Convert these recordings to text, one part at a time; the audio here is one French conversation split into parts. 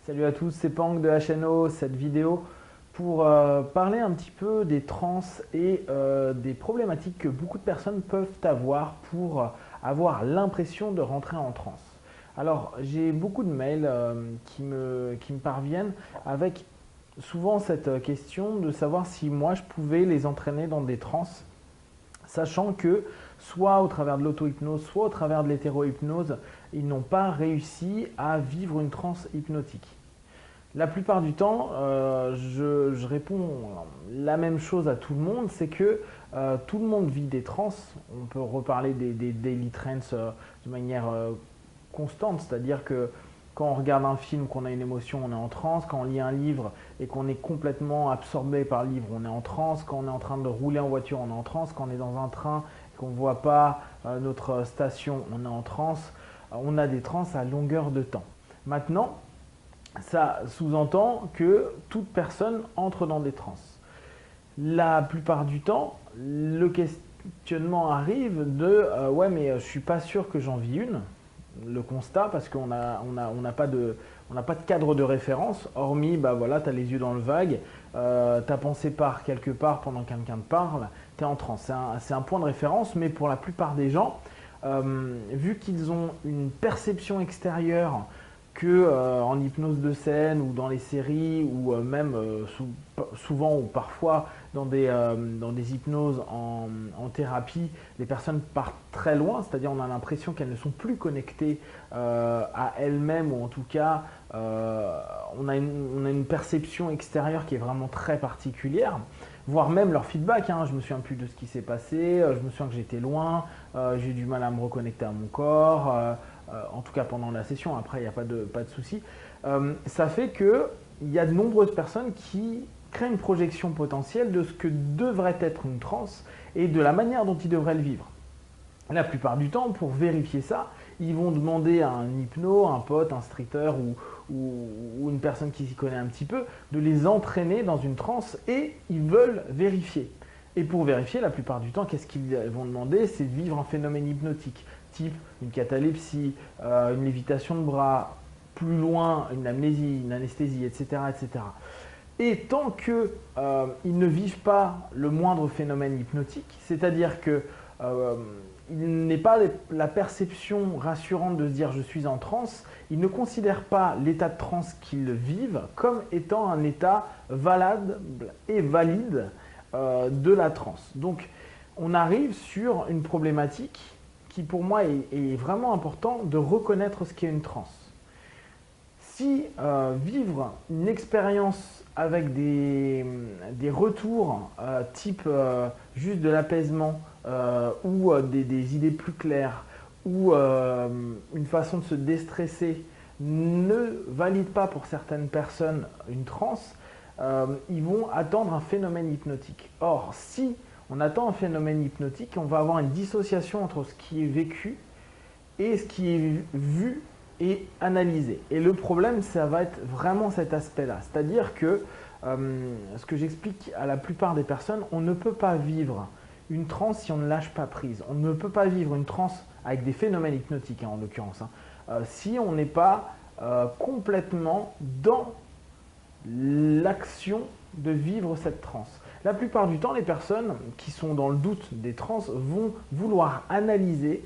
Salut à tous, c'est Pang de HNO, cette vidéo pour parler un petit peu des trans et des problématiques que beaucoup de personnes peuvent avoir pour avoir l'impression de rentrer en transe. Alors, j'ai beaucoup de mails qui me parviennent avec souvent cette question de savoir si moi je pouvais les entraîner dans des trans, sachant que soit au travers de l'auto-hypnose, soit au travers de l'hétéro-hypnose, ils n'ont pas réussi à vivre une transe hypnotique. La plupart du temps, je réponds la même chose à tout le monde, c'est que tout le monde vit des trans. On peut reparler des daily trends de manière constante, c'est-à-dire que quand on regarde un film, qu'on a une émotion, on est en transe. Quand on lit un livre et qu'on est complètement absorbé par le livre, on est en transe. Quand on est en train de rouler en voiture, on est en transe. Quand on est dans un train et qu'on ne voit pas notre station, on est en transe. On a des trans à longueur de temps. Maintenant, ça sous-entend que toute personne entre dans des trans. La plupart du temps, le questionnement arrive de ouais, mais je suis pas sûr que j'en vis une. Le constat, parce qu'on n'a pas de cadre de référence, hormis, bah voilà, tu as les yeux dans le vague, ta pensée part quelque part pendant que quelqu'un te parle, tu es en transe. C'est un point de référence, mais pour la plupart des gens, vu qu'ils ont une perception extérieure que en hypnose de scène ou dans les séries ou même souvent ou parfois dans des hypnoses en thérapie, les personnes partent très loin, c'est-à-dire on a l'impression qu'elles ne sont plus connectées à elles-mêmes ou en tout cas on a une perception extérieure qui est vraiment très particulière, voire même leur feedback. Hein. Je me souviens plus de ce qui s'est passé, je me souviens que j'étais loin, j'ai eu du mal à me reconnecter à mon corps. En tout cas pendant la session, après il n'y a pas de souci. Ça fait qu'il y a de nombreuses personnes qui créent une projection potentielle de ce que devrait être une transe et de la manière dont ils devraient le vivre. La plupart du temps, pour vérifier ça, ils vont demander à un hypno, un pote, un streeter ou une personne qui s'y connaît un petit peu de les entraîner dans une transe et ils veulent vérifier. Et pour vérifier, la plupart du temps, qu'est-ce qu'ils vont demander? C'est de vivre un phénomène hypnotique, type une catalepsie, une lévitation de bras, plus loin, une amnésie, une anesthésie, etc. etc. Et tant qu'ils ne vivent pas le moindre phénomène hypnotique, c'est-à-dire que il n'est pas la perception rassurante de se dire je suis en transe, ils ne considèrent pas l'état de transe qu'ils vivent comme étant un état valable et valide de la transe. Donc on arrive sur une problématique qui pour moi est vraiment important de reconnaître ce qu'est une transe. Si vivre une expérience avec des retours type juste de l'apaisement ou des idées plus claires ou une façon de se déstresser ne valide pas pour certaines personnes une transe, ils vont attendre un phénomène hypnotique. Or, si on attend un phénomène hypnotique, on va avoir une dissociation entre ce qui est vécu et ce qui est vu et analysé. Et le problème, ça va être vraiment cet aspect-là. C'est-à-dire que, ce que j'explique à la plupart des personnes, on ne peut pas vivre une transe si on ne lâche pas prise. On ne peut pas vivre une transe avec des phénomènes hypnotiques, hein, en l'occurrence, si on n'est pas complètement dans l'action de vivre cette transe. La plupart du temps, les personnes qui sont dans le doute des trans vont vouloir analyser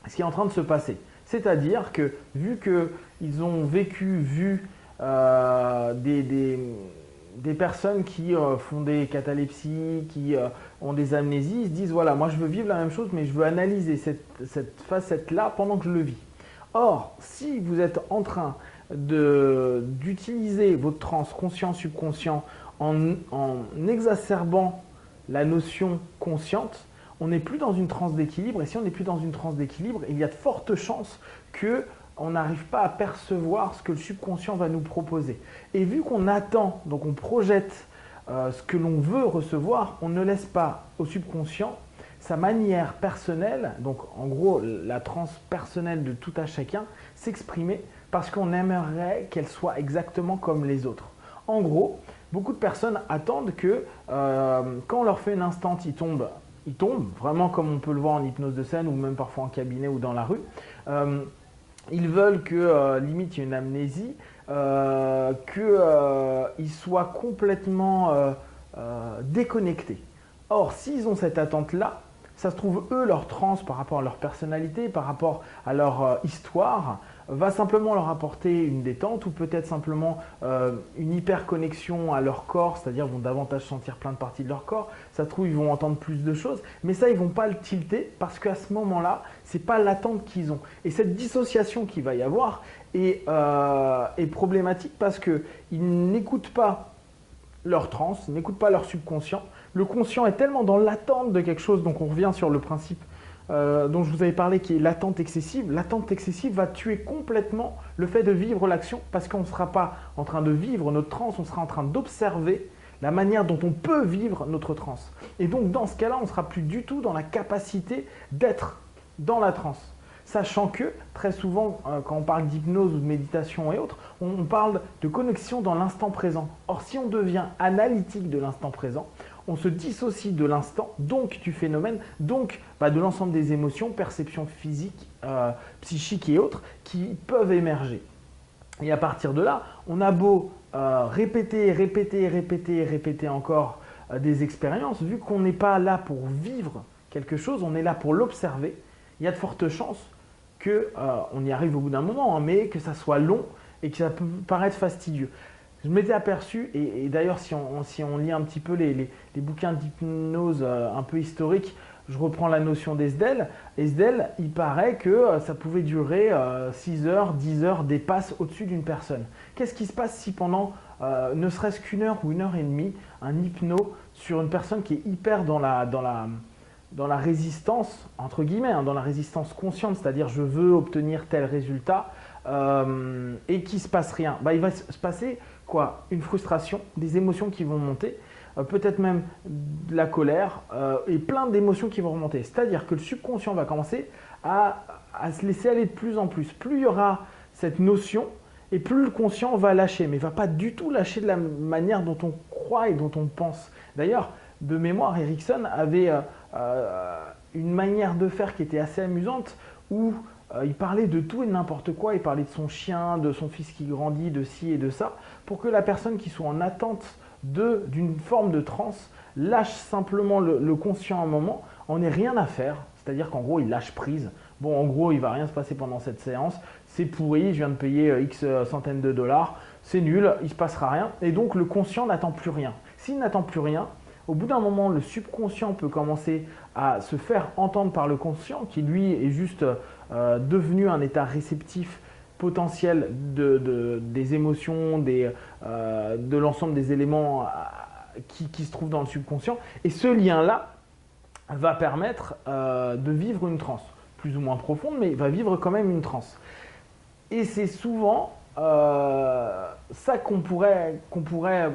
ce qui est en train de se passer. C'est-à-dire que vu qu'ils ont vu des personnes qui font des catalepsies, qui ont des amnésies, ils se disent voilà, moi je veux vivre la même chose, mais je veux analyser cette facette-là pendant que je le vis. Or, si vous êtes en train d'utiliser votre trans conscient-subconscient en exacerbant la notion consciente, on n'est plus dans une transe d'équilibre. Et si on n'est plus dans une transe d'équilibre, il y a de fortes chances qu'on n'arrive pas à percevoir ce que le subconscient va nous proposer. Et vu qu'on attend, donc on projette ce que l'on veut recevoir, on ne laisse pas au subconscient sa manière personnelle, donc en gros la transe personnelle de tout à chacun, s'exprimer parce qu'on aimerait qu'elle soit exactement comme les autres. En gros, beaucoup de personnes attendent que quand on leur fait une instant, ils tombent, vraiment comme on peut le voir en hypnose de scène ou même parfois en cabinet ou dans la rue. Ils veulent que limite il y ait une amnésie, qu'ils soient complètement déconnectés. Or, s'ils ont cette attente-là, ça se trouve, eux, leur transe par rapport à leur personnalité, par rapport à leur histoire, va simplement leur apporter une détente ou peut-être simplement une hyper connexion à leur corps, c'est-à-dire vont davantage sentir plein de parties de leur corps. Ça se trouve, ils vont entendre plus de choses, mais ça, ils ne vont pas le tilter parce qu'à ce moment-là, ce n'est pas l'attente qu'ils ont. Et cette dissociation qu'il va y avoir est problématique parce qu'ils n'écoutent pas leur transe, n'écoutent pas leur subconscient. Le conscient est tellement dans l'attente de quelque chose, donc on revient sur le principe dont je vous avais parlé qui est l'attente excessive. L'attente excessive va tuer complètement le fait de vivre l'action parce qu'on ne sera pas en train de vivre notre transe, on sera en train d'observer la manière dont on peut vivre notre transe. Et donc dans ce cas-là, on ne sera plus du tout dans la capacité d'être dans la transe. Sachant que très souvent, quand on parle d'hypnose ou de méditation et autres, on parle de connexion dans l'instant présent. Or, si on devient analytique de l'instant présent, on se dissocie de l'instant, donc du phénomène, donc de l'ensemble des émotions, perceptions physiques, psychiques et autres qui peuvent émerger. Et à partir de là, on a beau répéter encore des expériences, vu qu'on n'est pas là pour vivre quelque chose, on est là pour l'observer, il y a de fortes chances qu'on y arrive au bout d'un moment, mais que ça soit long et que ça peut paraître fastidieux. Je m'étais aperçu, et d'ailleurs si on lit un petit peu les bouquins d'hypnose un peu historiques, je reprends la notion d'Esdel. Esdel, il paraît que ça pouvait durer 6 heures, 10 heures, des passes au-dessus d'une personne. Qu'est-ce qui se passe si pendant ne serait-ce qu'une heure ou une heure et demie, un hypno sur une personne qui est hyper dans la résistance, entre guillemets, dans la résistance consciente, c'est-à-dire je veux obtenir tel résultat et qu'il ne se passe rien. Il va se passer quoi? Une frustration, des émotions qui vont monter, peut-être même de la colère et plein d'émotions qui vont remonter. C'est-à-dire que le subconscient va commencer à se laisser aller de plus en plus. Plus il y aura cette notion et plus le conscient va lâcher, mais il ne va pas du tout lâcher de la manière dont on croit et dont on pense. D'ailleurs, de mémoire, Erickson avait une manière de faire qui était assez amusante où il parlait de tout et de n'importe quoi, il parlait de son chien, de son fils qui grandit, de ci et de ça, pour que la personne qui soit en attente d'une forme de transe lâche simplement le conscient un moment, en n'ait rien à faire, c'est-à-dire qu'en gros il lâche prise. Bon, en gros il ne va rien se passer pendant cette séance, c'est pourri, je viens de payer X centaines de dollars, c'est nul, il ne se passera rien, et donc le conscient n'attend plus rien. S'il n'attend plus rien, au bout d'un moment, le subconscient peut commencer à se faire entendre par le conscient, qui lui est juste devenu un état réceptif potentiel des émotions, de l'ensemble des éléments qui se trouvent dans le subconscient. Et ce lien-là va permettre de vivre une transe, plus ou moins profonde, mais il va vivre quand même une transe. Et c'est souvent ça qu'on pourrait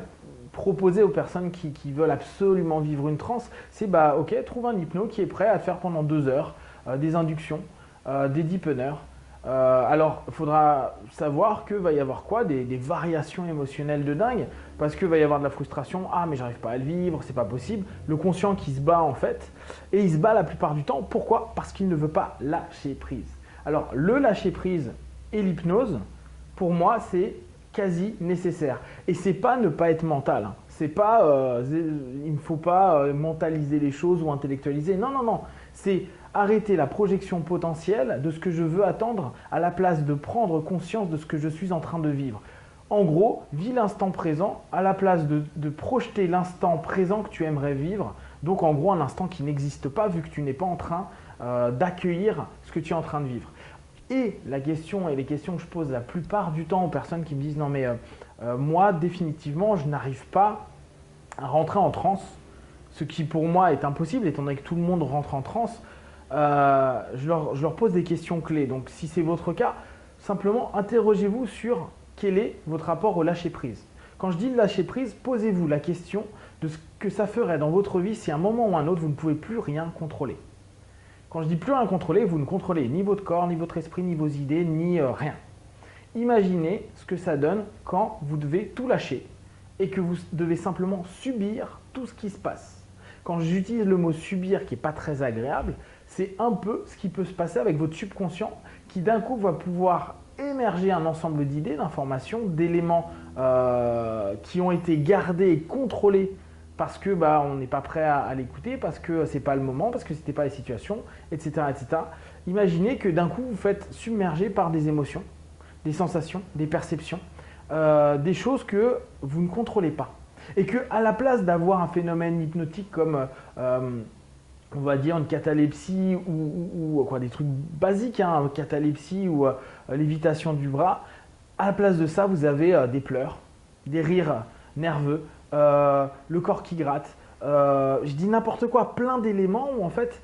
proposer aux personnes qui veulent absolument vivre une transe, c'est ok, trouve un hypno qui est prêt à faire pendant 2 heures des inductions, des deepeners. Alors, il faudra savoir qu'il va y avoir quoi? Des variations émotionnelles de dingue, parce qu'il va y avoir de la frustration, ah mais j'arrive pas à le vivre, c'est pas possible. Le conscient qui se bat en fait, et il se bat la plupart du temps. Pourquoi? Parce qu'il ne veut pas lâcher prise. Alors, le lâcher prise et l'hypnose, pour moi, c'est quasi nécessaire. Et c'est pas ne pas être mental. C'est pas, il ne faut pas mentaliser les choses ou intellectualiser. Non, non, non. C'est arrêter la projection potentielle de ce que je veux attendre à la place de prendre conscience de ce que je suis en train de vivre. En gros, vis l'instant présent à la place de projeter l'instant présent que tu aimerais vivre. Donc en gros, un instant qui n'existe pas vu que tu n'es pas en train d'accueillir ce que tu es en train de vivre. Et la question et les questions que je pose la plupart du temps aux personnes qui me disent « Non mais moi définitivement je n'arrive pas à rentrer en transe », ce qui pour moi est impossible étant donné que tout le monde rentre en transe, je leur pose des questions clés. Donc si c'est votre cas, simplement interrogez-vous sur quel est votre rapport au lâcher-prise. Quand je dis lâcher prise, posez-vous la question de ce que ça ferait dans votre vie si à un moment ou à un autre vous ne pouvez plus rien contrôler. Quand je dis plus rien contrôler, vous ne contrôlez ni votre corps, ni votre esprit, ni vos idées, ni rien. Imaginez ce que ça donne quand vous devez tout lâcher et que vous devez simplement subir tout ce qui se passe. Quand j'utilise le mot subir qui n'est pas très agréable, c'est un peu ce qui peut se passer avec votre subconscient qui d'un coup va pouvoir émerger un ensemble d'idées, d'informations, d'éléments qui ont été gardés et contrôlés parce que on n'est pas prêt à l'écouter, parce que ce n'est pas le moment, parce que ce n'était pas la situation, etc., etc. Imaginez que d'un coup, vous faites submerger par des émotions, des sensations, des perceptions, des choses que vous ne contrôlez pas. Et qu'à la place d'avoir un phénomène hypnotique comme, on va dire, une catalepsie ou quoi, des trucs basiques, hein, catalepsie ou lévitation du bras, à la place de ça, vous avez des pleurs, des rires nerveux, le corps qui gratte, je dis n'importe quoi, plein d'éléments où en fait,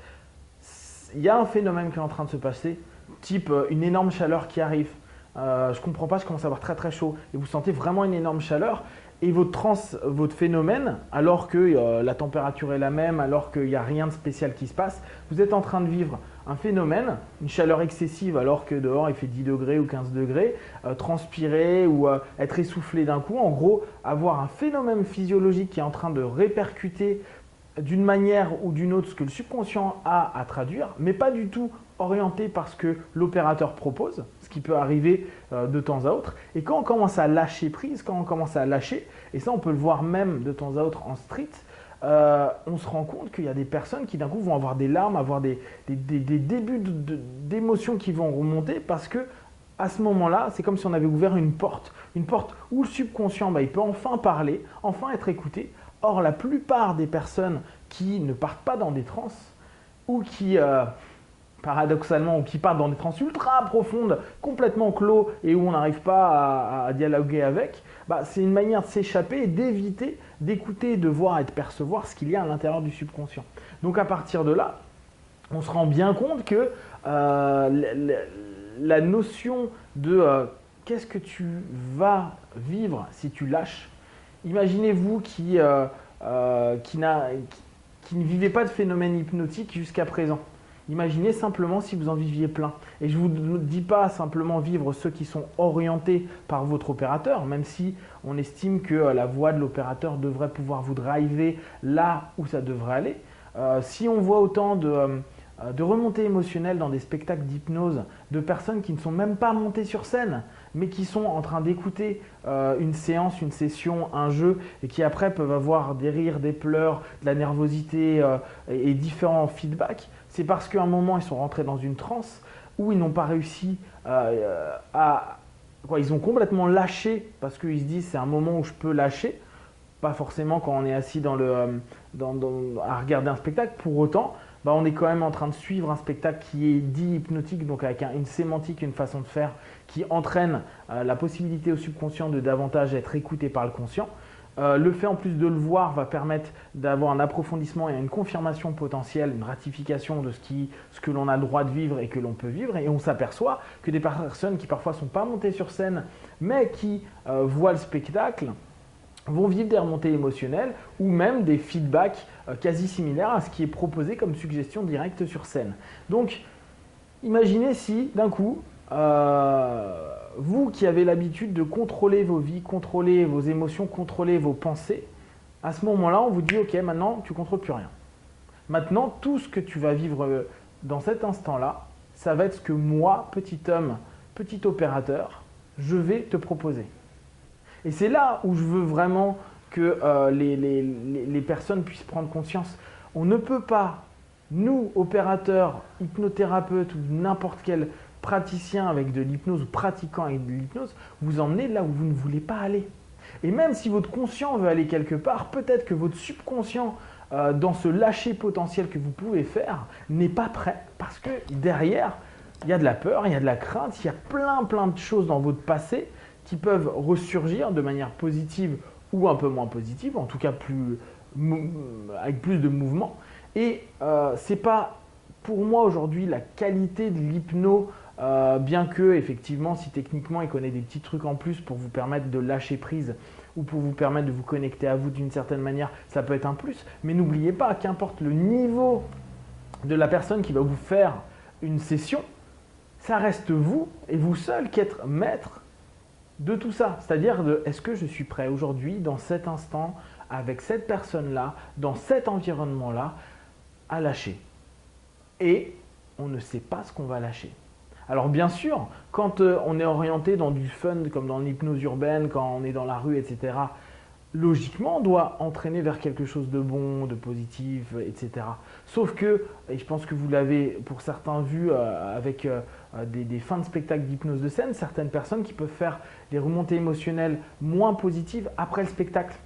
il y a un phénomène qui est en train de se passer, type une énorme chaleur qui arrive. Je ne comprends pas, je commence à avoir très très chaud et vous sentez vraiment une énorme chaleur et votre phénomène, alors que la température est la même, alors qu'il n'y a rien de spécial qui se passe, vous êtes en train de vivre un phénomène, une chaleur excessive alors que dehors il fait 10 degrés ou 15 degrés, transpirer ou être essoufflé d'un coup, en gros avoir un phénomène physiologique qui est en train de répercuter d'une manière ou d'une autre ce que le subconscient a à traduire, mais pas du tout orienté par ce que l'opérateur propose, ce qui peut arriver de temps à autre. Et quand on commence à lâcher prise, quand on commence à lâcher, et ça on peut le voir même de temps à autre en street, on se rend compte qu'il y a des personnes qui d'un coup vont avoir des larmes, avoir des débuts d'émotions qui vont remonter parce que à ce moment-là, c'est comme si on avait ouvert une porte où le subconscient, il peut enfin parler, enfin être écouté. Or, la plupart des personnes qui ne partent pas dans des transes ou qui, paradoxalement, ou qui partent dans des transes ultra profondes, complètement clos et où on n'arrive pas à dialoguer avec, c'est une manière de s'échapper et d'éviter d'écouter, de voir et de percevoir ce qu'il y a à l'intérieur du subconscient. Donc, à partir de là, on se rend bien compte que la notion de qu'est-ce que tu vas vivre si tu lâches. Imaginez-vous qui ne vivait pas de phénomène hypnotique jusqu'à présent. Imaginez simplement si vous en viviez plein. Et je ne vous dis pas simplement vivre ceux qui sont orientés par votre opérateur, même si on estime que la voix de l'opérateur devrait pouvoir vous driver là où ça devrait aller. Si on voit autant de remontées émotionnelles dans des spectacles d'hypnose de personnes qui ne sont même pas montées sur scène, mais qui sont en train d'écouter une séance, une session, un jeu, et qui après peuvent avoir des rires, des pleurs, de la nervosité et différents feedbacks, c'est parce qu'à un moment, ils sont rentrés dans une transe où ils n'ont pas réussi ils ont complètement lâché, parce qu'ils se disent c'est un moment où je peux lâcher, pas forcément quand on est assis à regarder un spectacle, pour autant, on est quand même en train de suivre un spectacle qui est dit hypnotique, donc avec une sémantique, une façon de faire qui entraîne la possibilité au subconscient de davantage être écouté par le conscient. Le fait en plus de le voir va permettre d'avoir un approfondissement et une confirmation potentielle, une ratification de ce que l'on a le droit de vivre et que l'on peut vivre. Et on s'aperçoit que des personnes qui parfois ne sont pas montées sur scène, mais qui voient le spectacle, vont vivre des remontées émotionnelles ou même des feedbacks quasi similaires à ce qui est proposé comme suggestion directe sur scène. Donc, imaginez si d'un coup, vous qui avez l'habitude de contrôler vos vies, contrôler vos émotions, contrôler vos pensées, à ce moment-là, on vous dit « Ok, maintenant, tu ne contrôles plus rien. Maintenant, tout ce que tu vas vivre dans cet instant-là, ça va être ce que moi, petit homme, petit opérateur, je vais te proposer. » Et c'est là où je veux vraiment que les personnes puissent prendre conscience. On ne peut pas, nous, opérateurs, hypnothérapeutes ou n'importe quel praticien avec de l'hypnose ou pratiquant avec de l'hypnose, vous emmener là où vous ne voulez pas aller. Et même si votre conscient veut aller quelque part, peut-être que votre subconscient, dans ce lâcher potentiel que vous pouvez faire, n'est pas prêt. Parce que derrière, il y a de la peur, il y a de la crainte, il y a plein de choses dans votre passé qui peuvent ressurgir de manière positive ou un peu moins positive, en tout cas avec plus de mouvement. Et ce n'est pas pour moi aujourd'hui la qualité de l'hypno, bien que effectivement si techniquement il connaît des petits trucs en plus pour vous permettre de lâcher prise ou pour vous permettre de vous connecter à vous d'une certaine manière, ça peut être un plus. Mais n'oubliez pas, qu'importe le niveau de la personne qui va vous faire une session, ça reste vous et vous seul qui êtes maître de tout ça, c'est-à-dire de est-ce que je suis prêt aujourd'hui, dans cet instant, avec cette personne-là, dans cet environnement-là, à lâcher. Et on ne sait pas ce qu'on va lâcher. Alors bien sûr, quand on est orienté dans du fun, comme dans l'hypnose urbaine, quand on est dans la rue, etc., logiquement, on doit entraîner vers quelque chose de bon, de positif, etc. Sauf que, et je pense que vous l'avez pour certains vu avec des fins de spectacle d'hypnose de scène, certaines personnes qui peuvent faire des remontées émotionnelles moins positives après le spectacle.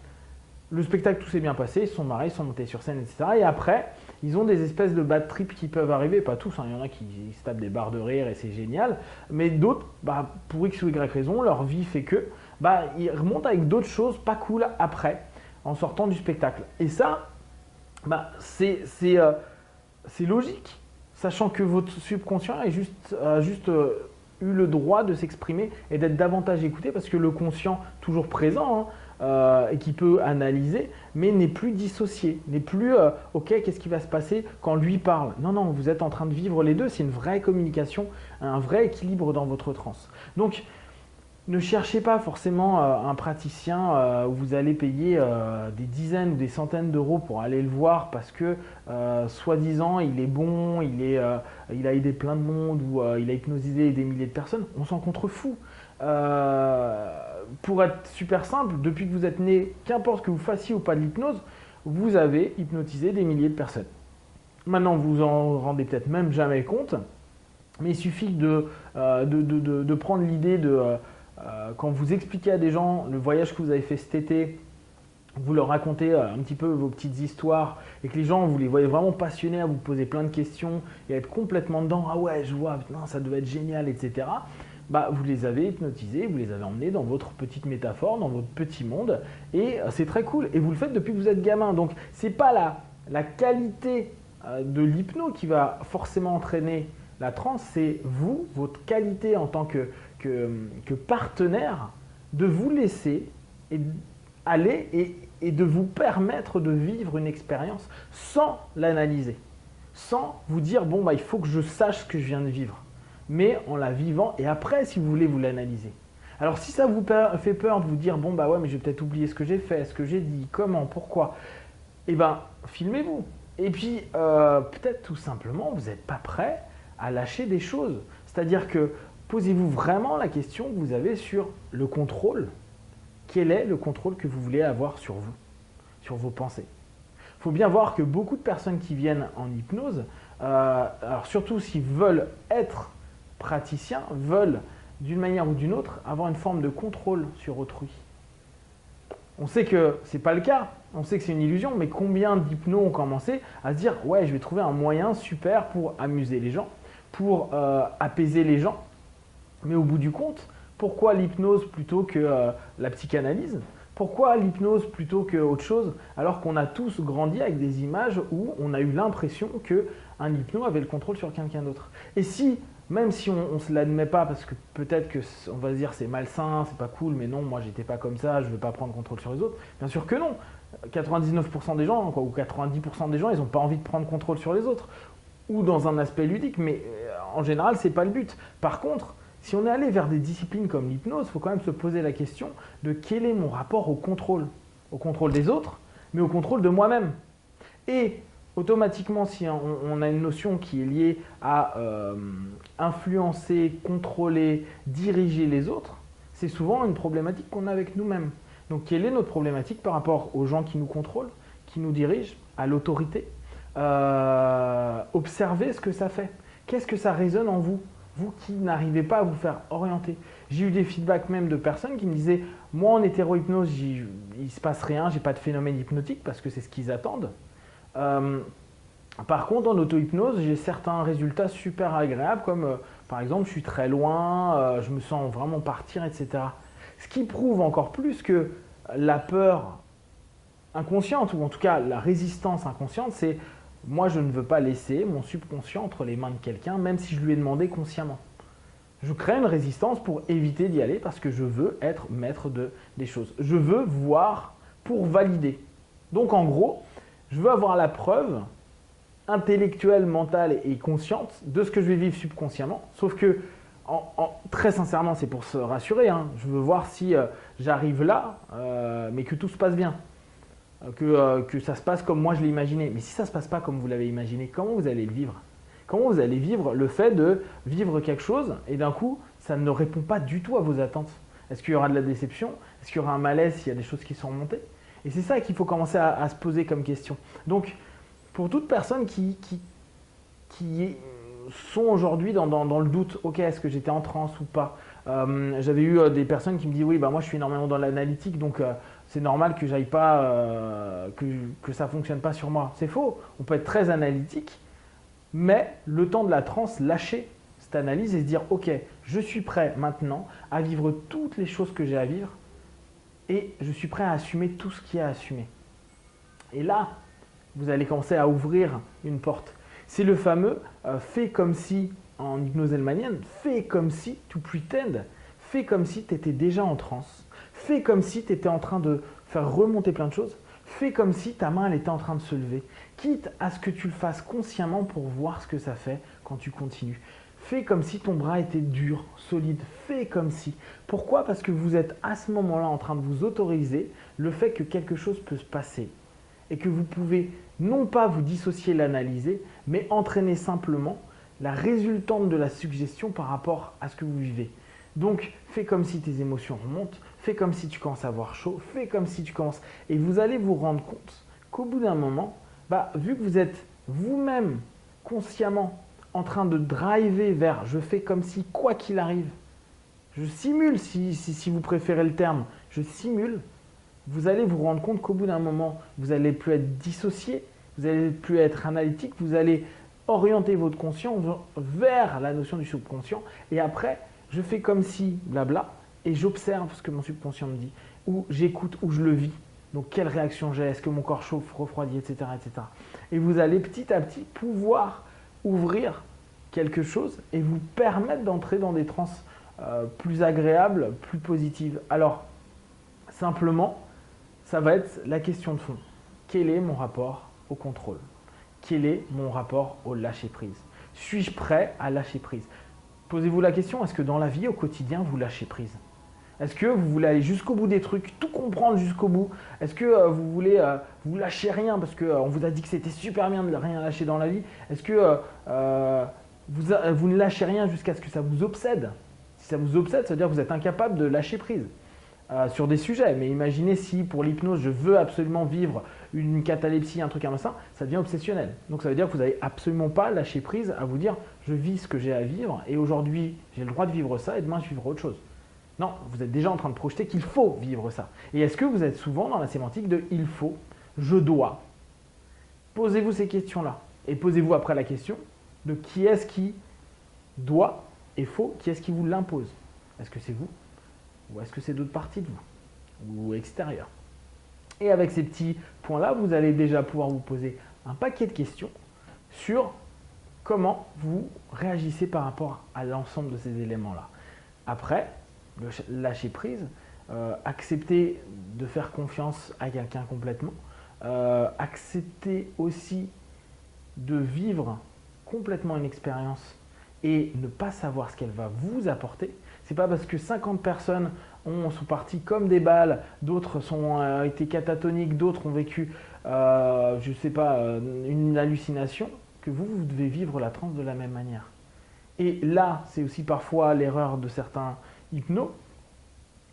Le spectacle, tout s'est bien passé, ils se sont marrés, ils sont montés sur scène, etc. Et après, ils ont des espèces de bad trips qui peuvent arriver, pas tous, hein, il y en a qui se tapent des barres de rire et c'est génial, mais d'autres, pour X ou Y raison, leur vie fait que, ils remontent avec d'autres choses pas cool après, en sortant du spectacle. Et ça, c'est logique, sachant que votre subconscient a juste eu le droit de s'exprimer et d'être davantage écouté, parce que le conscient, toujours présent, hein, et qui peut analyser, mais n'est plus dissocié, n'est plus ok, qu'est-ce qui va se passer quand lui parle. Non, non, vous êtes en train de vivre les deux, c'est une vraie communication, un vrai équilibre dans votre transe. Donc, ne cherchez pas forcément un praticien où vous allez payer des dizaines ou des centaines d'euros pour aller le voir parce que soi-disant il est bon, il a aidé plein de monde ou il a hypnotisé des milliers de personnes. On s'en contrefout. Pour être super simple, depuis que vous êtes né, qu'importe que vous fassiez ou pas de l'hypnose, vous avez hypnotisé des milliers de personnes. Maintenant, vous en rendez peut-être même jamais compte, mais il suffit de prendre l'idée de, quand vous expliquez à des gens le voyage que vous avez fait cet été, vous leur racontez un petit peu vos petites histoires et que les gens, vous les voyez vraiment passionnés à vous poser plein de questions et à être complètement dedans, ah ouais, je vois, putain, ça devait être génial, etc. Vous les avez hypnotisés, vous les avez emmenés dans votre petite métaphore, dans votre petit monde, et c'est très cool. Et vous le faites depuis que vous êtes gamin. Donc, ce n'est pas la qualité de l'hypno qui va forcément entraîner la transe, c'est vous, votre qualité en tant que partenaire, de vous laisser aller et de vous permettre de vivre une expérience sans l'analyser, sans vous dire, bon, il faut que je sache ce que je viens de vivre, mais en la vivant et après, si vous voulez, vous l'analyser. Alors, si ça vous fait peur de vous dire, bon, ouais, mais je vais peut-être oublier ce que j'ai fait, ce que j'ai dit, comment, pourquoi, filmez-vous. Et puis, peut-être tout simplement, vous n'êtes pas prêt à lâcher des choses. C'est-à-dire que posez-vous vraiment la question que vous avez sur le contrôle. Quel est le contrôle que vous voulez avoir sur vous, sur vos pensées? Il faut bien voir que beaucoup de personnes qui viennent en hypnose, alors surtout s'ils veulent être praticiens, veulent d'une manière ou d'une autre avoir une forme de contrôle sur autrui. On sait que ce n'est pas le cas, on sait que c'est une illusion, mais combien d'hypnos ont commencé à se dire « ouais, je vais trouver un moyen super pour amuser les gens, pour apaiser les gens ». Mais au bout du compte, pourquoi l'hypnose plutôt que la psychanalyse? Pourquoi l'hypnose plutôt qu'autre chose? Alors qu'on a tous grandi avec des images où on a eu l'impression qu'un hypno avait le contrôle sur quelqu'un d'autre. Et si, même si on ne se l'admet pas, parce que peut-être qu'on va se dire c'est malsain, c'est pas cool, mais non, moi j'étais pas comme ça, je ne veux pas prendre contrôle sur les autres. Bien sûr que non. 99% des gens, ou 90% des gens, ils n'ont pas envie de prendre contrôle sur les autres. Ou dans un aspect ludique, mais en général, ce n'est pas le but. Par contre, si on est allé vers des disciplines comme l'hypnose, il faut quand même se poser la question de quel est mon rapport au contrôle des autres, mais au contrôle de moi-même. Et automatiquement, si on a une notion qui est liée à influencer, contrôler, diriger les autres, c'est souvent une problématique qu'on a avec nous-mêmes. Donc, quelle est notre problématique par rapport aux gens qui nous contrôlent, qui nous dirigent, à l'autorité? Observez ce que ça fait. Qu'est-ce que ça résonne en vous? Vous qui n'arrivez pas à vous faire orienter. J'ai eu des feedbacks même de personnes qui me disaient « moi en hétérohypnose, il ne se passe rien, j'ai pas de phénomène hypnotique parce que c'est ce qu'ils attendent. Par contre, en auto-hypnose, j'ai certains résultats super agréables comme par exemple, je suis très loin, je me sens vraiment partir, etc. » Ce qui prouve encore plus que la peur inconsciente, ou en tout cas la résistance inconsciente, c'est moi, je ne veux pas laisser mon subconscient entre les mains de quelqu'un, même si je lui ai demandé consciemment. Je crée une résistance pour éviter d'y aller parce que je veux être maître des choses. Je veux voir pour valider. Donc, en gros, je veux avoir la preuve intellectuelle, mentale et consciente de ce que je vais vivre subconsciemment. Sauf que, très sincèrement, c'est pour se rassurer. Je veux voir si j'arrive là, mais que tout se passe bien. Que ça se passe comme moi je l'ai imaginé. Mais si ça ne se passe pas comme vous l'avez imaginé, comment vous allez le vivre? Comment vous allez vivre le fait de vivre quelque chose et d'un coup, ça ne répond pas du tout à vos attentes? Est-ce qu'il y aura de la déception? Est-ce qu'il y aura un malaise s'il y a des choses qui sont remontées? Et c'est ça qu'il faut commencer à se poser comme question. Donc, pour toute personne qui sont aujourd'hui dans le doute, ok, est-ce que j'étais en transe ou pas? J'avais eu des personnes qui me disent, oui, bah moi je suis énormément dans l'analytique, donc c'est normal que j'aille pas, que ça fonctionne pas sur moi. C'est faux, on peut être très analytique, mais le temps de la transe, lâcher cette analyse et se dire, ok, je suis prêt maintenant à vivre toutes les choses que j'ai à vivre et je suis prêt à assumer tout ce qu'il y a à assumer. Et là, vous allez commencer à ouvrir une porte. C'est le fameux fais comme si, en hypnose hellmanienne, fais comme si, to pretend, fais comme si tu étais déjà en transe, fais comme si tu étais en train de faire remonter plein de choses, fais comme si ta main elle était en train de se lever, quitte à ce que tu le fasses consciemment pour voir ce que ça fait quand tu continues. Fais comme si ton bras était dur, solide, fais comme si. Pourquoi? Parce que vous êtes à ce moment-là en train de vous autoriser le fait que quelque chose peut se passer et que vous pouvez non pas vous dissocier, l'analyser, mais entraîner simplement la résultante de la suggestion par rapport à ce que vous vivez. Donc, fais comme si tes émotions remontent, fais comme si tu commences à avoir chaud, fais comme si tu commences… Et vous allez vous rendre compte qu'au bout d'un moment, vu que vous êtes vous-même consciemment en train de driver vers « je fais comme si, quoi qu'il arrive », je simule, si vous préférez le terme, je simule, vous allez vous rendre compte qu'au bout d'un moment, vous n'allez plus être dissocié, vous n'allez plus être analytique, vous allez orienter votre conscient vers la notion du subconscient. Et après, je fais comme si, blabla, et j'observe ce que mon subconscient me dit, ou j'écoute, ou je le vis. Donc, quelle réaction j'ai? Est-ce que mon corps chauffe, refroidit, etc., etc. Et vous allez petit à petit pouvoir ouvrir quelque chose et vous permettre d'entrer dans des transes plus agréables, plus positives. Alors, simplement, ça va être la question de fond. Quel est mon rapport au contrôle? Quel est mon rapport au lâcher-prise? Suis-je prêt à lâcher prise? Posez-vous la question, est-ce que dans la vie, au quotidien, vous lâchez prise? Est-ce que vous voulez aller jusqu'au bout des trucs, tout comprendre jusqu'au bout? Est-ce que vous voulez vous lâcher rien parce qu'on vous a dit que c'était super bien de rien lâcher dans la vie? Est-ce que vous ne lâchez rien jusqu'à ce que ça vous obsède? Si ça vous obsède, ça veut dire que vous êtes incapable de lâcher prise sur des sujets. Mais imaginez si pour l'hypnose, je veux absolument vivre une catalepsie, un truc comme ça devient obsessionnel. Donc ça veut dire que vous n'avez absolument pas lâché prise à vous dire je vis ce que j'ai à vivre et aujourd'hui j'ai le droit de vivre ça et demain je vivrai autre chose. Non, vous êtes déjà en train de projeter qu'il faut vivre ça. Et est-ce que vous êtes souvent dans la sémantique de il faut, je dois? Posez-vous ces questions-là et posez-vous après la question de qui est-ce qui doit et faut, qui est-ce qui vous l'impose? Est-ce que c'est vous ou est-ce que c'est d'autres parties de vous ou extérieures? Et avec ces petits points-là, vous allez déjà pouvoir vous poser un paquet de questions sur comment vous réagissez par rapport à l'ensemble de ces éléments-là. Après, le lâcher prise, accepter de faire confiance à quelqu'un complètement, accepter aussi de vivre complètement une expérience et ne pas savoir ce qu'elle va vous apporter. C'est pas parce que 50 personnes sont parties comme des balles, d'autres ont été catatoniques, d'autres ont vécu, je ne sais pas, une hallucination, que vous devez vivre la transe de la même manière. Et là, c'est aussi parfois l'erreur de certains hypnos,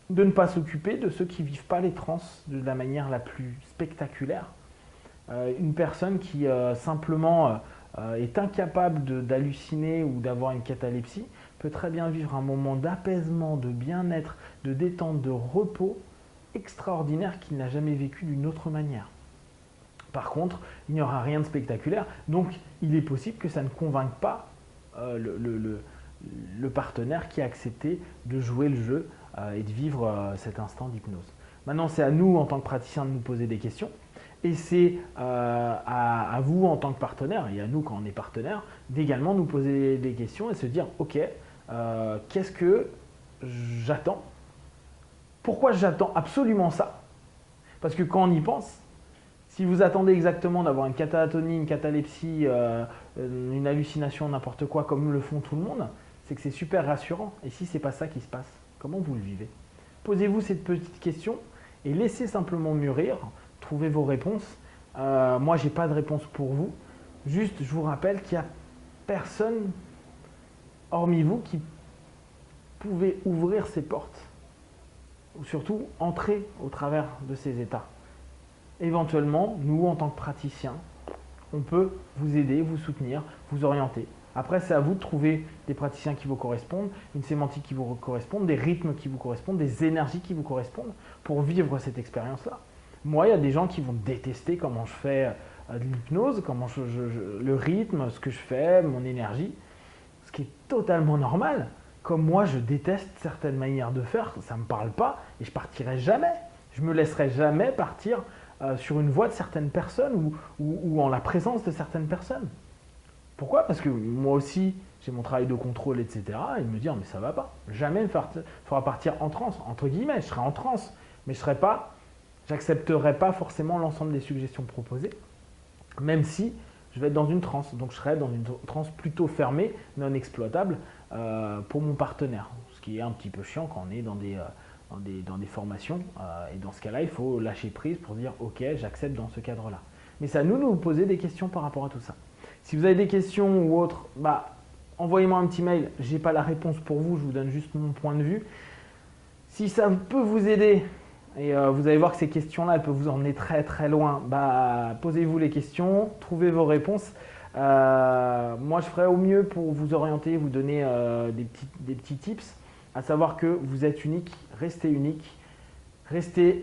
de ne pas s'occuper de ceux qui ne vivent pas les trans de la manière la plus spectaculaire. Une personne qui simplement est incapable d'halluciner ou d'avoir une catalepsie peut très bien vivre un moment d'apaisement, de bien-être, de détente, de repos extraordinaire qu'il n'a jamais vécu d'une autre manière. Par contre, il n'y aura rien de spectaculaire, donc il est possible que ça ne convainque pas le partenaire qui a accepté de jouer le jeu et de vivre cet instant d'hypnose. Maintenant, c'est à nous, en tant que praticiens, de nous poser des questions. Et c'est à vous, en tant que partenaire, et à nous, quand on est partenaire, d'également nous poser des questions et se dire, ok, qu'est-ce que j'attends? Pourquoi j'attends absolument ça? Parce que quand on y pense, si vous attendez exactement d'avoir une catatonie, une catalepsie, une hallucination, n'importe quoi, comme le font tout le monde, c'est que c'est super rassurant. Et si ce n'est pas ça qui se passe, comment vous le vivez? Posez-vous cette petite question et laissez simplement mûrir, trouvez vos réponses. Moi, je n'ai pas de réponse pour vous. Juste, je vous rappelle qu'il y a personne, hormis vous, qui pouvez ouvrir ces portes, ou surtout entrer au travers de ces états. Éventuellement, nous, en tant que praticiens, on peut vous aider, vous soutenir, vous orienter. Après, c'est à vous de trouver des praticiens qui vous correspondent, une sémantique qui vous correspond, des rythmes qui vous correspondent, des énergies qui vous correspondent pour vivre cette expérience-là. Moi, il y a des gens qui vont détester comment je fais de l'hypnose, comment le rythme, ce que je fais, mon énergie, ce qui est totalement normal. Comme moi, je déteste certaines manières de faire, ça ne me parle pas et je partirai jamais. Je me laisserai jamais partir sur une voie de certaines personnes ou en la présence de certaines personnes. Pourquoi? Parce que moi aussi, j'ai mon travail de contrôle, etc. Et me dire, mais ça va pas. Jamais me fera partir en transe. Entre guillemets, je serai en transe. Mais je n'accepterai pas forcément l'ensemble des suggestions proposées. Même si je vais être dans une transe. Donc je serai dans une transe plutôt fermée, non exploitable pour mon partenaire. Ce qui est un petit peu chiant quand on est dans des formations. Et dans ce cas-là, il faut lâcher prise pour dire, ok, j'accepte dans ce cadre-là. Mais c'est à nous de nous poser des questions par rapport à tout ça. Si vous avez des questions ou autres, envoyez-moi un petit mail. Je n'ai pas la réponse pour vous, je vous donne juste mon point de vue. Si ça peut vous aider, et vous allez voir que ces questions-là, elles peuvent vous emmener très très loin, posez-vous les questions, trouvez vos réponses. Moi, je ferai au mieux pour vous orienter, vous donner des petits tips, à savoir que vous êtes unique, restez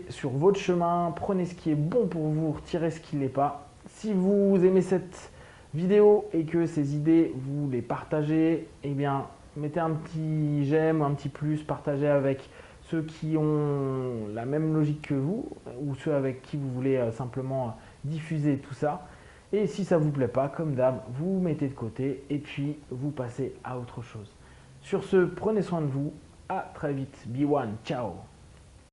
sur votre chemin, prenez ce qui est bon pour vous, retirez ce qui ne l'est pas. Si vous aimez cette vidéo et que ces idées, vous les partagez, eh bien, mettez un petit j'aime, un petit plus, partagez avec ceux qui ont la même logique que vous ou ceux avec qui vous voulez simplement diffuser tout ça. Et si ça ne vous plaît pas, comme d'hab, vous mettez de côté et puis vous passez à autre chose. Sur ce, prenez soin de vous. À très vite. Be one. Ciao.